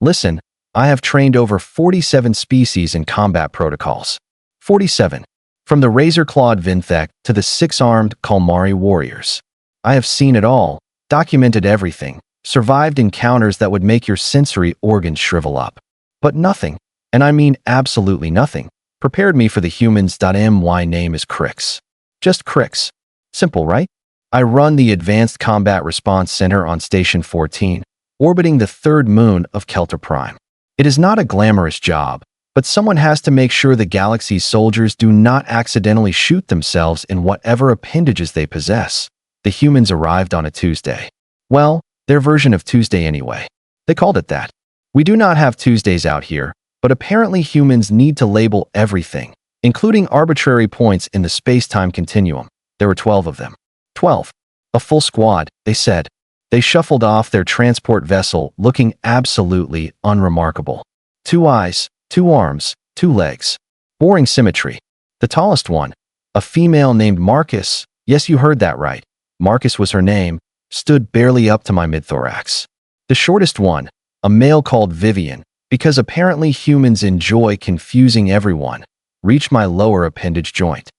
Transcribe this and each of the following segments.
Listen, I have trained over 47 species in combat protocols. 47. From the razor-clawed Vinthek to the six-armed Kalmari warriors. I have seen it all, documented everything, survived encounters that would make your sensory organs shrivel up. But nothing, and I mean absolutely nothing, prepared me for the humans.my name is Qrix. Just Qrix. Simple, right? I run the Advanced Combat Response Center on Station 14, orbiting the third moon of Kelter Prime. It is not a glamorous job, but someone has to make sure the galaxy's soldiers do not accidentally shoot themselves in whatever appendages they possess. The humans arrived on a Tuesday. Well, their version of Tuesday anyway. They called it that. We do not have Tuesdays out here, but apparently humans need to label everything, including arbitrary points in the space-time continuum. There were 12 of them. 12. A full squad, they said. They shuffled off their transport vessel, looking absolutely unremarkable. 2 eyes, 2 arms, 2 legs. Boring symmetry. The tallest one, a female named Marcus, yes, you heard that right, Marcus was her name, stood barely up to my mid-thorax. The shortest one, a male called Vivian, because apparently humans enjoy confusing everyone, reached my lower appendage joint.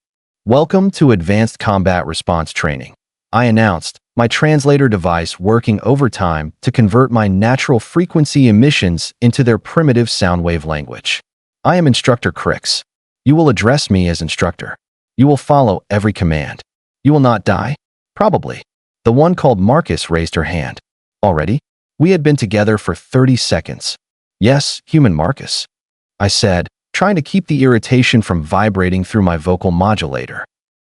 Welcome to Advanced Combat Response Training, I announced, my translator device working overtime to convert my natural frequency emissions into their primitive soundwave language. I am Instructor Qrix. You will address me as instructor. You will follow every command. You will not die? Probably. The one called Marcus raised her hand. Already? We had been together for 30 seconds. Yes, human Marcus, I said, trying to keep the irritation from vibrating through my vocal modulator.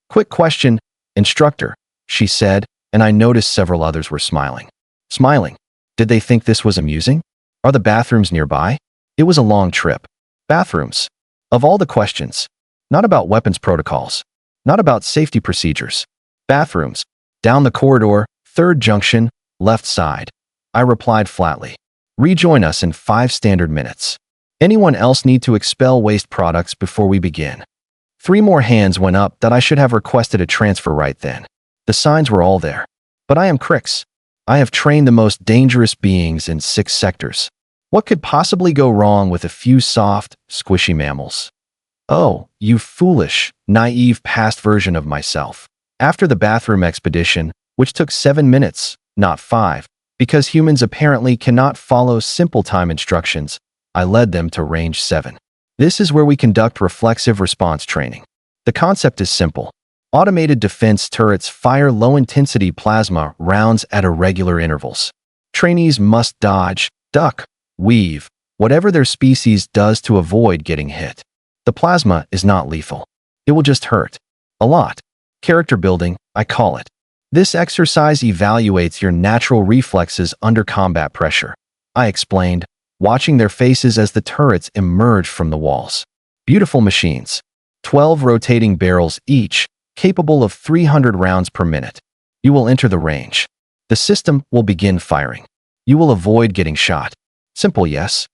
Quick question, instructor, she said, and I noticed several others were smiling. Smiling. Did they think this was amusing? Are the bathrooms nearby? It was a long trip. Bathrooms. Of all the questions. Not about weapons protocols. Not about safety procedures. Bathrooms. Down the corridor, third junction, left side. I replied flatly. Rejoin us in 5 standard minutes. Anyone else need to expel waste products before we begin? 3 more hands went up that I should have requested a transfer right then. The signs were all there. But I am Qrix. I have trained the most dangerous beings in 6 sectors. What could possibly go wrong with a few soft, squishy mammals? Oh, you foolish, naive past version of myself. After the bathroom expedition, which took 7 minutes, not 5, because humans apparently cannot follow simple time instructions, I led them to range 7. This is where we conduct reflexive response training. The concept is simple. Automated defense turrets fire low-intensity plasma rounds at irregular intervals. Trainees must dodge, duck, weave, whatever their species does to avoid getting hit. The plasma is not lethal. It will just hurt. A lot. Character building, I call it. This exercise evaluates your natural reflexes under combat pressure, I explained, watching their faces as the turrets emerged from the walls. Beautiful machines. 12 rotating barrels each, capable of 300 rounds per minute. You will enter the range. The system will begin firing. You will avoid getting shot. Simple, yes?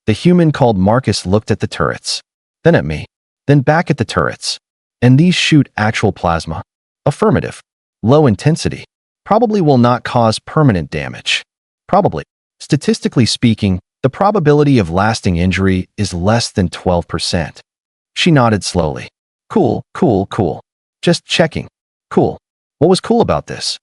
The human called Marcus looked at the turrets, then at me, then back at the turrets. And these shoot actual plasma? Affirmative. Low intensity. Probably will not cause permanent damage. Probably. Statistically speaking, the probability of lasting injury is less than 12%. She nodded slowly. Cool, cool, cool. Just checking. Cool. What was cool about this?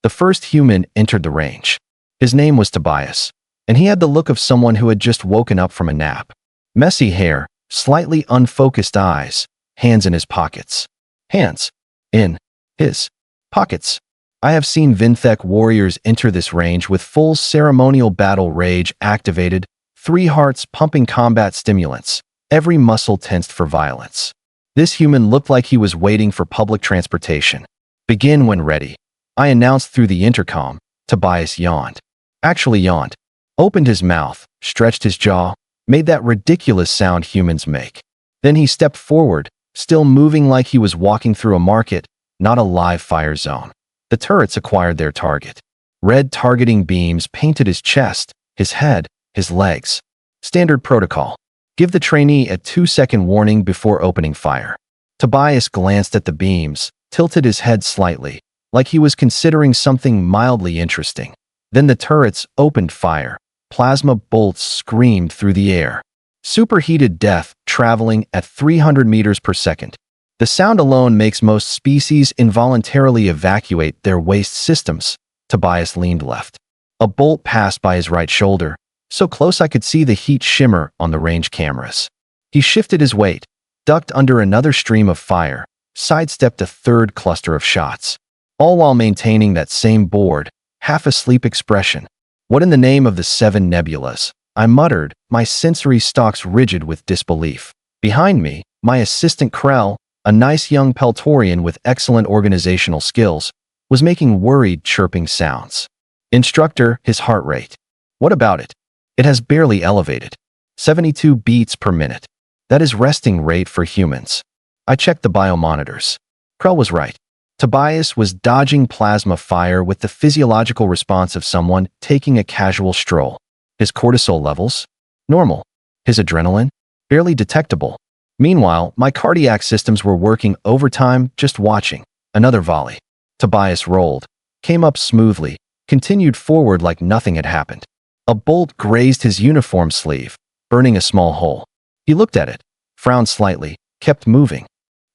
The first human entered the range. His name was Tobias, and he had the look of someone who had just woken up from a nap. Messy hair, slightly unfocused eyes, hands in his pockets. Hands. In his pockets. I have seen Vinthek warriors enter this range with full ceremonial battle rage activated, 3 hearts pumping combat stimulants, every muscle tensed for violence. This human looked like he was waiting for public transportation. Begin when ready, I announced through the intercom. Tobias yawned. Actually yawned. Opened his mouth, stretched his jaw, made that ridiculous sound humans make. Then he stepped forward, still moving like he was walking through a market, not a live fire zone. The turrets acquired their target. Red targeting beams painted his chest, his head, his legs. Standard protocol. Give the trainee a 2-second warning before opening fire. Tobias glanced at the beams, tilted his head slightly, like he was considering something mildly interesting. Then the turrets opened fire, Plasma bolts screamed through the air. Superheated death traveling at 300 meters per second. The sound alone makes most species involuntarily evacuate their waste systems. Tobias leaned left. A bolt passed by his right shoulder, so close I could see the heat shimmer on the range cameras. He shifted his weight, ducked under another stream of fire, sidestepped a third cluster of shots, all while maintaining that same bored, half-asleep expression. What in the name of the 7 nebulas? I muttered, my sensory stalks rigid with disbelief. Behind me, my assistant Krell, a nice young Peltorian with excellent organizational skills, was making worried chirping sounds. Instructor, his heart rate. What about it? It has barely elevated. 72 beats per minute. That is resting rate for humans. I checked the biomonitors. Krell was right. Tobias was dodging plasma fire with the physiological response of someone taking a casual stroll. His cortisol levels? Normal. His adrenaline? Barely detectable. Meanwhile, my cardiac systems were working overtime just watching. Another volley. Tobias rolled, came up smoothly, continued forward like nothing had happened. A bolt grazed his uniform sleeve, burning a small hole. He looked at it, frowned slightly, kept moving.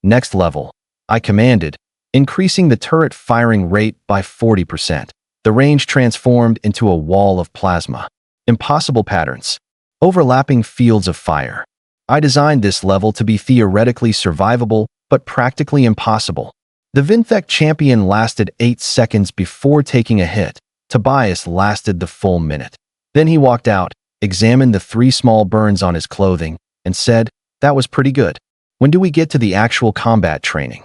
Next level, I commanded, increasing the turret firing rate by 40%. The range transformed into a wall of plasma. Impossible patterns. Overlapping fields of fire. I designed this level to be theoretically survivable, but practically impossible. The Vinthek champion lasted 8 seconds before taking a hit. Tobias lasted the full minute. Then he walked out, examined the 3 small burns on his clothing, and said, "That was pretty good. When do we get to the actual combat training?"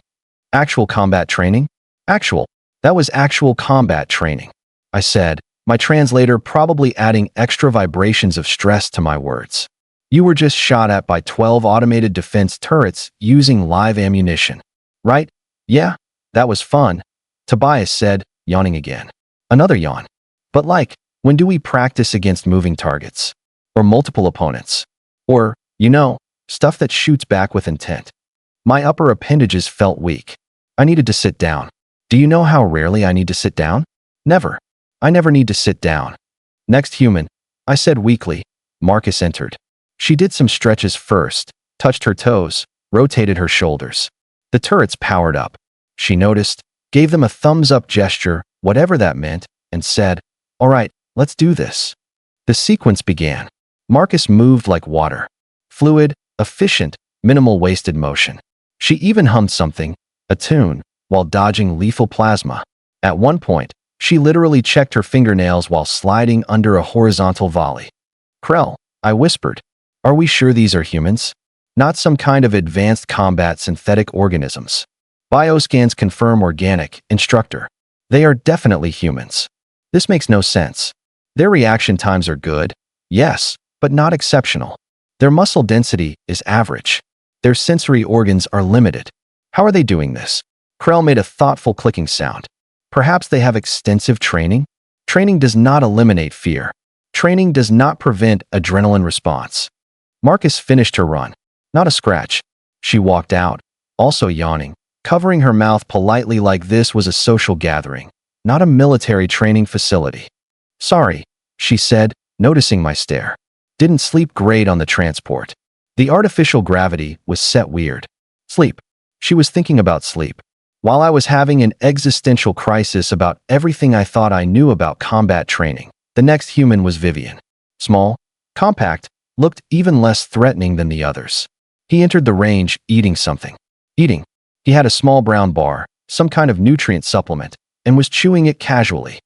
Actual combat training? Actual. That was actual combat training. I said, my translator probably adding extra vibrations of stress to my words. You were just shot at by 12 automated defense turrets using live ammunition. Right? Yeah, that was fun, Tobias said, yawning again. Another yawn. But when do we practice against moving targets? Or multiple opponents? Or, stuff that shoots back with intent. My upper appendages felt weak. I needed to sit down. Do you know how rarely I need to sit down? Never. I never need to sit down. Next human, I said weakly. Marcus entered. She did some stretches first, touched her toes, rotated her shoulders. The turrets powered up. She noticed, gave them a thumbs-up gesture, whatever that meant, and said, "All right, let's do this." The sequence began. Marcus moved like water. Fluid, efficient, minimal wasted motion. She even hummed something, a tune, while dodging lethal plasma. At one point, she literally checked her fingernails while sliding under a horizontal volley. "Krell," I whispered, "are we sure these are humans? Not some kind of advanced combat synthetic organisms?" Bioscans confirm organic, Instructor. They are definitely humans. This makes no sense. Their reaction times are good, yes, but not exceptional. Their muscle density is average. Their sensory organs are limited. How are they doing this? Krell made a thoughtful clicking sound. Perhaps they have extensive training? Training does not eliminate fear. Training does not prevent adrenaline response. Marcus finished her run. Not a scratch. She walked out, also yawning, covering her mouth politely like this was a social gathering, not a military training facility. "Sorry," she said, noticing my stare. "Didn't sleep great on the transport. The artificial gravity was set weird." Sleep. She was thinking about sleep. While I was having an existential crisis about everything I thought I knew about combat training, the next human was Vivian. Small, compact, looked even less threatening than the others. He entered the range, eating something. Eating. He had a small brown bar, some kind of nutrient supplement, and was chewing it casually.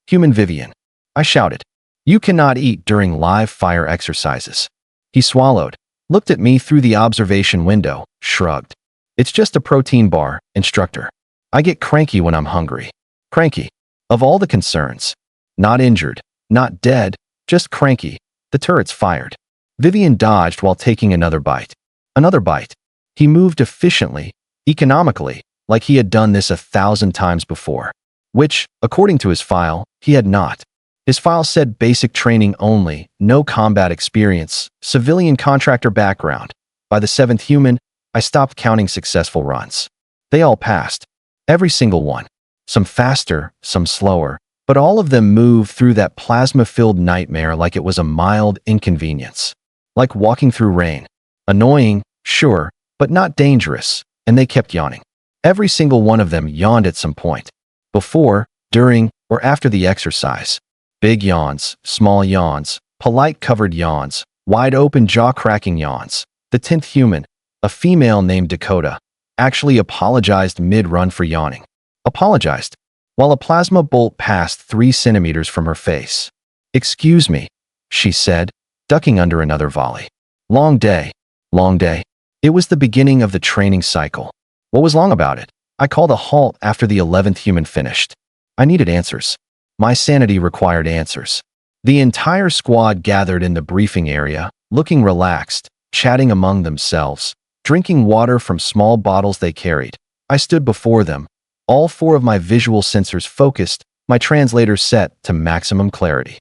"Human Vivian," I shouted. "You cannot eat during live fire exercises." He swallowed, looked at me through the observation window, shrugged. "It's just a protein bar, Instructor. I get cranky when I'm hungry." Cranky. Of all the concerns. Not injured, not dead, just cranky. The turrets fired. Vivian dodged while taking another bite. Another bite. He moved efficiently, economically, like he had done this 1,000 times before. Which, according to his file, he had not. His file said basic training only, no combat experience, civilian contractor background. By the 7th human, I stopped counting successful runs. They all passed. Every single one. Some faster, some slower, But all of them moved through that plasma-filled nightmare like it was a mild inconvenience. Like walking through rain. Annoying, sure, but not dangerous, and they kept yawning. Every single one of them yawned at some point. Before, during, or after the exercise. Big yawns, small yawns, polite covered yawns, wide open jaw-cracking yawns. The 10th human, a female named Dakota, actually apologized mid-run for yawning. Apologized, while a plasma bolt passed 3 centimeters from her face. "Excuse me," she said, ducking under another volley. Long day. Long day. It was the beginning of the training cycle. What was long about it? I called a halt after the 11th human finished. I needed answers. My sanity required answers. The entire squad gathered in the briefing area, looking relaxed, chatting among themselves, drinking water from small bottles they carried. I stood before them, all 4 of my visual sensors focused, my translator set to maximum clarity.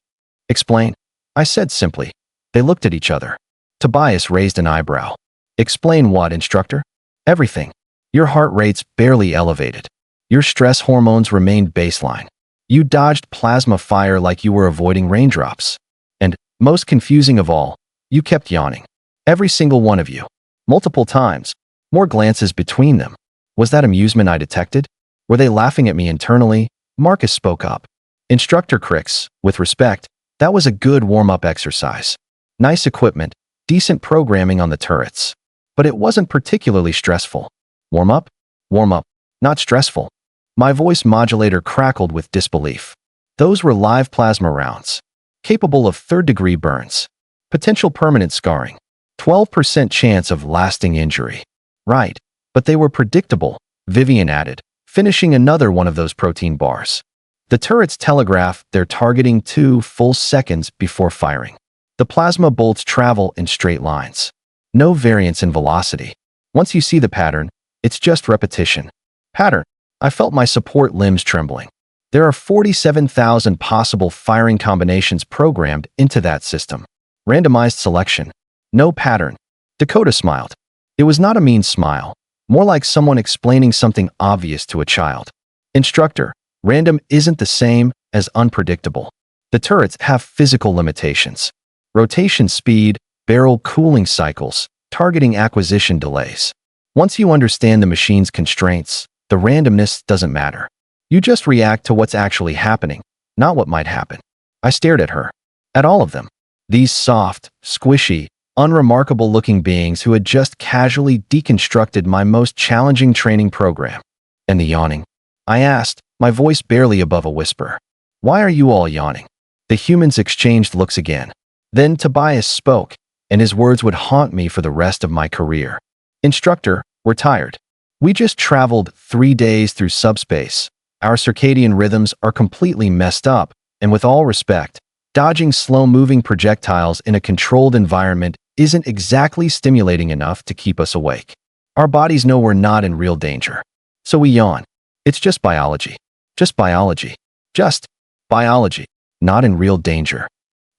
"Explain," I said simply. They looked at each other. Tobias raised an eyebrow. "Explain what, instructor?" "Everything. Your heart rate's barely elevated. Your stress hormones remained baseline. You dodged plasma fire like you were avoiding raindrops. And, most confusing of all, you kept yawning. Every single one of you. Multiple times. More glances between them. Was that amusement I detected? Were they laughing at me internally?" Marcus spoke up. "Instructor Qrix, with respect, that was a good warm-up exercise. Nice equipment, decent programming on the turrets. But it wasn't particularly stressful. Warm-up? Warm-up. Not stressful." My voice modulator crackled with disbelief. "Those were live plasma rounds. Capable of 3rd-degree burns. Potential permanent scarring. 12% chance of lasting injury." "Right. But they were predictable," Vivian added, finishing another one of those protein bars. "The turrets telegraph they're targeting 2 full seconds before firing. The plasma bolts travel in straight lines. No variance in velocity. Once you see the pattern, it's just repetition." Pattern. I felt my support limbs trembling. There are 47,000 possible firing combinations programmed into that system. Randomized selection. No pattern. Dakota smiled. It was not a mean smile, more like someone explaining something obvious to a child. "Instructor, random isn't the same as unpredictable. The turrets have physical limitations. Rotation speed, barrel cooling cycles, targeting acquisition delays. Once you understand the machine's constraints, the randomness doesn't matter. You just react to what's actually happening, not what might happen." I stared at her. At all of them. These soft, squishy, unremarkable-looking beings who had just casually deconstructed my most challenging training program. "And the yawning?" I asked, my voice barely above a whisper. "Why are you all yawning?" The humans exchanged looks again. Then Tobias spoke, and his words would haunt me for the rest of my career. "Instructor, we're tired. We just traveled 3 days through subspace. Our circadian rhythms are completely messed up, and with all respect, dodging slow-moving projectiles in a controlled environment isn't exactly stimulating enough to keep us awake. Our bodies know we're not in real danger. So we yawn. It's just biology. Just biology. Just biology. Not in real danger."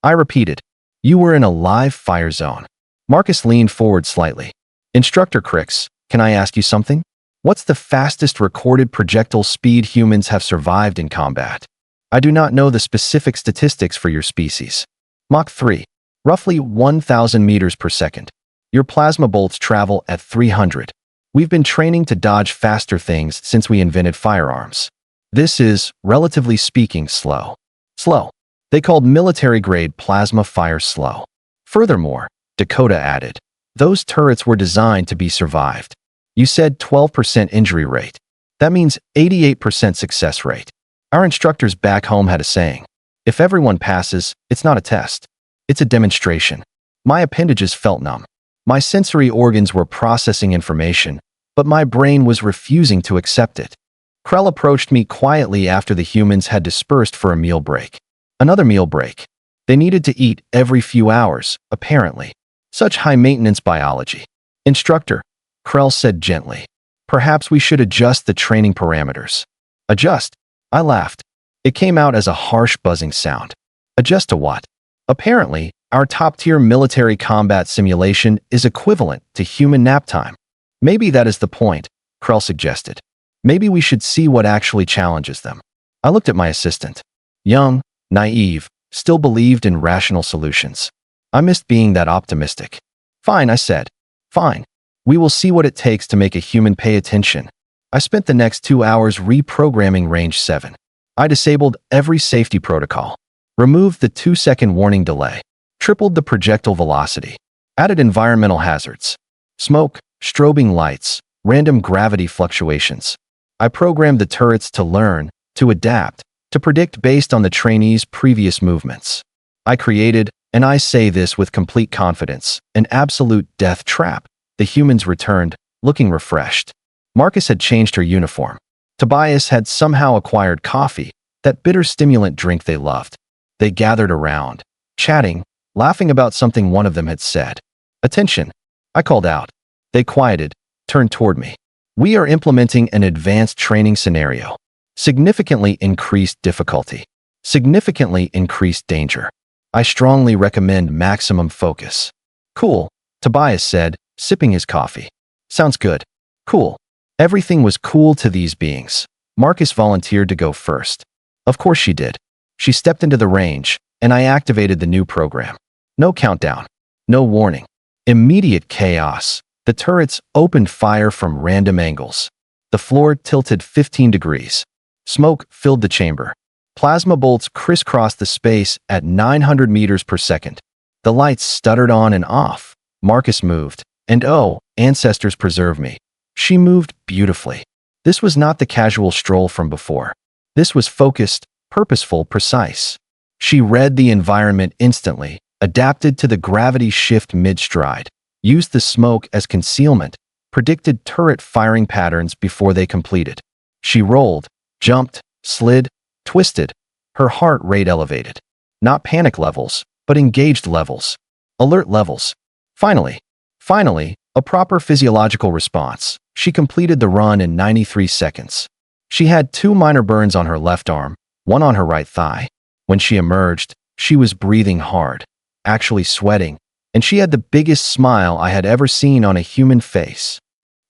I repeated. "You were in a live fire zone." Marcus leaned forward slightly. "Instructor Qrix, can I ask you something? What's the fastest recorded projectile speed humans have survived in combat?" "I do not know the specific statistics for your species." "Mach 3. Roughly 1,000 meters per second. Your plasma bolts travel at 300. We've been training to dodge faster things since we invented firearms. This is, relatively speaking, slow." "Slow." They called military-grade plasma fire slow. Furthermore, Dakota added, "Those turrets were designed to be survived. You said 12% injury rate. That means 88% success rate. Our instructors back home had a saying. If everyone passes, it's not a test. It's a demonstration." My appendages felt numb. My sensory organs were processing information, but my brain was refusing to accept it. Krell approached me quietly after the humans had dispersed for a meal break. Another meal break. They needed to eat every few hours, apparently. Such high-maintenance biology. "Instructor," Krell said gently, "perhaps we should adjust the training parameters." "Adjust?" I laughed. It came out as a harsh buzzing sound. "Adjust to what?" "Apparently, our top-tier military combat simulation is equivalent to human nap time." "Maybe that is the point," Krell suggested. "Maybe we should see what actually challenges them." I looked at my assistant. Young, naive, still believed in rational solutions. I missed being that optimistic. Fine, I said. Fine. We will see what it takes to make a human pay attention. I spent the next 2 hours reprogramming Range 7. I disabled every safety protocol, removed the 2-second warning delay, tripled the projectile velocity, added environmental hazards, smoke, strobing lights, random gravity fluctuations. I programmed the turrets to learn, to adapt, to predict based on the trainees' previous movements. I created, and I say this with complete confidence, an absolute death trap. The humans returned, looking refreshed. Marcus had changed her uniform. Tobias had somehow acquired coffee, that bitter stimulant drink they loved. They gathered around, chatting, laughing about something one of them had said. Attention, I called out. They quieted, turned toward me. We are implementing an advanced training scenario. Significantly increased difficulty. Significantly increased danger. I strongly recommend maximum focus. Cool, Tobias said, sipping his coffee. Sounds good. Cool. Everything was cool to these beings. Marcus volunteered to go first. Of course she did. She stepped into the range, and I activated the new program. No countdown. No warning. Immediate chaos. The turrets opened fire from random angles. The floor tilted 15 degrees. Smoke filled the chamber. Plasma bolts crisscrossed the space at 900 meters per second. The lights stuttered on and off. Marcus moved. And oh, ancestors preserve me. She moved beautifully. This was not the casual stroll from before. This was focused, purposeful, precise. She read the environment instantly, adapted to the gravity shift mid-stride, used the smoke as concealment, predicted turret firing patterns before they completed. She rolled, jumped, slid, twisted. Her heart rate elevated. Not panic levels, but engaged levels. Alert levels. Finally, a proper physiological response. She completed the run in 93 seconds. She had 2 minor burns on her left arm, 1 on her right thigh. When she emerged, she was breathing hard, actually sweating, and she had the biggest smile I had ever seen on a human face.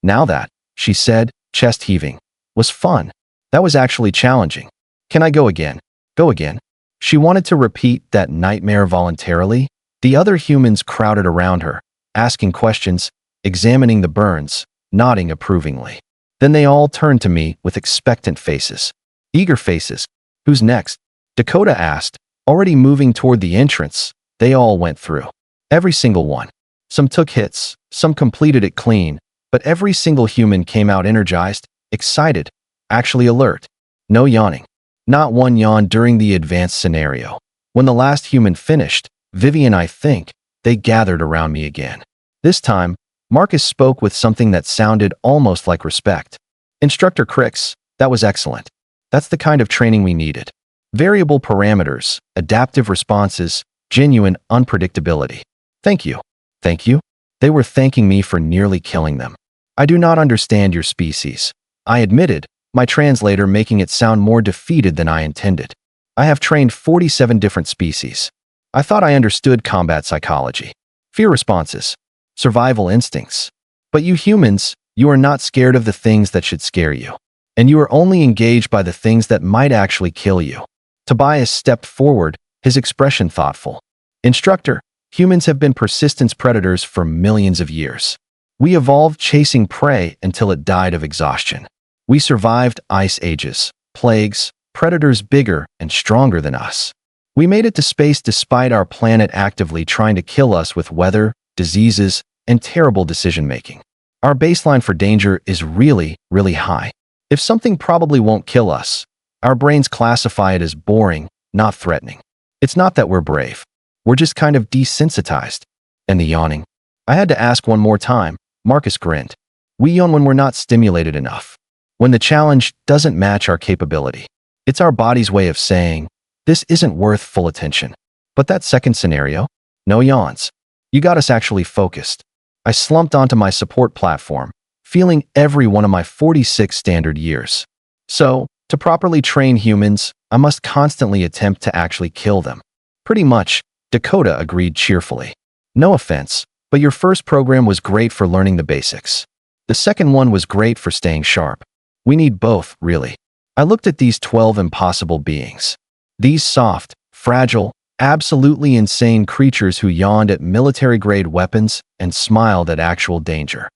Now that, she said, chest heaving, was fun. That was actually challenging. Can I go again? Go again. She wanted to repeat that nightmare voluntarily. The other humans crowded around her, asking questions, examining the burns, nodding approvingly. Then they all turned to me with expectant faces. Eager faces. Who's next? Dakota asked, already moving toward the entrance. They all went through. Every single one. Some took hits, some completed it clean, but every single human came out energized, excited, actually alert. No yawning. Not one yawn during the advanced scenario. When the last human finished, Vivian, I think, they gathered around me again. This time, Marcus spoke with something that sounded almost like respect. Instructor Qrix, that was excellent. That's the kind of training we needed. Variable parameters, adaptive responses, genuine unpredictability. Thank you. Thank you? They were thanking me for nearly killing them. I do not understand your species. I admitted, my translator making it sound more defeated than I intended. I have trained 47 different species. I thought I understood combat psychology. Fear responses. Survival instincts. But you humans, you are not scared of the things that should scare you. And you are only engaged by the things that might actually kill you. Tobias stepped forward, his expression thoughtful. Instructor, humans have been persistence predators for millions of years. We evolved chasing prey until it died of exhaustion. We survived ice ages, plagues, predators bigger and stronger than us. We made it to space despite our planet actively trying to kill us with weather, diseases, and terrible decision-making. Our baseline for danger is really, really high. If something probably won't kill us, our brains classify it as boring, not threatening. It's not that we're brave. We're just kind of desensitized. And the yawning. I had to ask one more time. Marcus grinned. We yawn when we're not stimulated enough. When the challenge doesn't match our capability. It's our body's way of saying, this isn't worth full attention. But that second scenario? No yawns. You got us actually focused. I slumped onto my support platform, feeling every one of my 46 standard years. So, to properly train humans, I must constantly attempt to actually kill them. Pretty much, Dakota agreed cheerfully. No offense, but your first program was great for learning the basics. The second one was great for staying sharp. We need both, really. I looked at these 12 impossible beings. These soft, fragile, absolutely insane creatures who yawned at military-grade weapons and smiled at actual danger.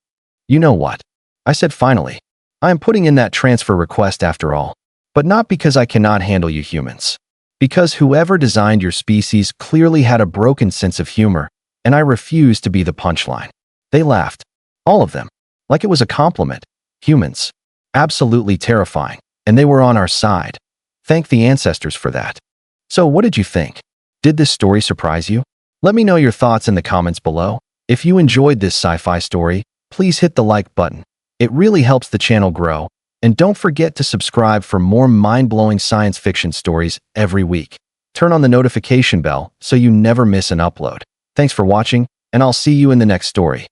You know what? I said finally. I am putting in that transfer request after all. But not because I cannot handle you humans. Because whoever designed your species clearly had a broken sense of humor, and I refuse to be the punchline. They laughed. All of them. Like it was a compliment. Humans. Absolutely terrifying. And they were on our side. Thank the ancestors for that. So what did you think? Did this story surprise you? Let me know your thoughts in the comments below. If you enjoyed this sci-fi story, please hit the like button. It really helps the channel grow. And don't forget to subscribe for more mind-blowing science fiction stories every week. Turn on the notification bell so you never miss an upload. Thanks for watching, and I'll see you in the next story.